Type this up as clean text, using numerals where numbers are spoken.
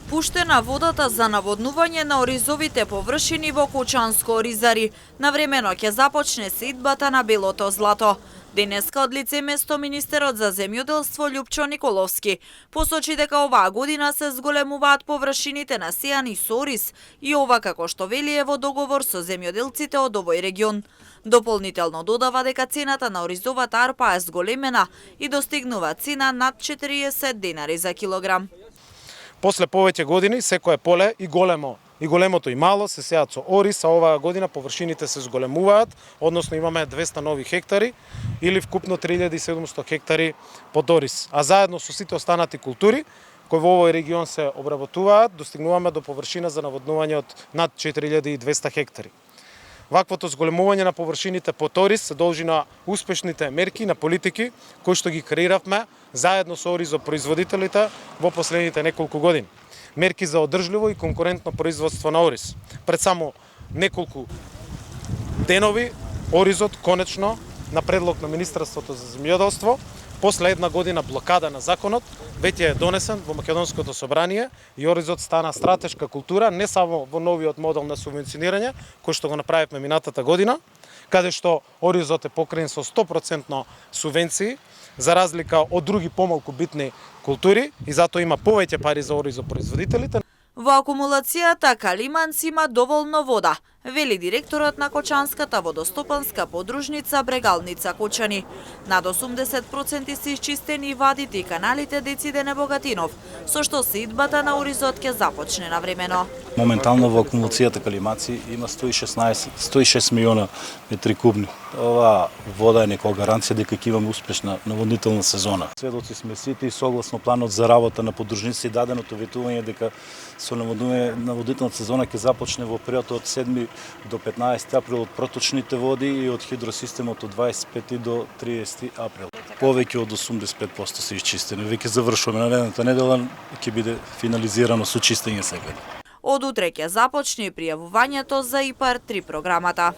Пуштена водата за наводнување на оризовите површини во Кочанско оризари. Навремено ќе започне сеитбата на белото злато. Денеска од лице место министерот за земјоделство Љупчо Николовски посочи дека оваа година се зголемуваат површините на сејани со ориз и ова како што вели е во договор со земјоделците од овој регион. Дополнително додава дека цената на оризовата арпа е зголемена и достигнува цена над 40 денари за килограм. После повеќе години секое поле и големото и мало се сеат со ориз, а оваа година површините се зголемуваат, односно имаме 200 нови хектари или вкупно 3700 хектари под ориз. А заедно со сите останати култури кои во овој регион се обработуваат, достигнуваме до површина за наводнување од над 4200 хектари. Ваквото зголемување на површините под ориз се должи на успешните мерки на политики кои што ги креиравме заедно со оризопроизводителите во последните неколку години. Мерки за одржливо и конкурентно производство на ориз. Пред само неколку денови оризот конечно на предлог на Министерството за земјоделство после една година блокада на законот веќе е донесен во Македонското собрание и оризот стана стратешка култура не само во новиот модел на субвенционирање кој што го направивме минатата година, каде што оризот е покриен со 100% субвенции за разлика од други помалку битни култури и затоа има повеќе пари за оризопроизводителите. Во акумулацијата Калиманц има доволно вода, вели директорот на Кочанската водостопанска подружница Брегалница Кочани. Над 80% се исчистени вадите и каналите Дециде Небогатинов, со што сеитбата на оризот ќе започне навремено. Моментално во акумулацијата Калимаци има 106 милиона метри кубни. Ова вода е некоја гаранција дека ќе имаме успешна наводнителна сезона. Сведоци сме сите и согласно планот за работа на подружници и даденото ветување дека со наводнителната сезона ќе започне во период од 7 до 15 април од проточните води и од хидросистемот од 25 до 30 април. Повеќе од 85% се исчистени. Веќе завршуваме наредната недела, ќе биде финализирано со чистење сега. Од утре ќе започне пријавувањето за ИПАР 3 програмата.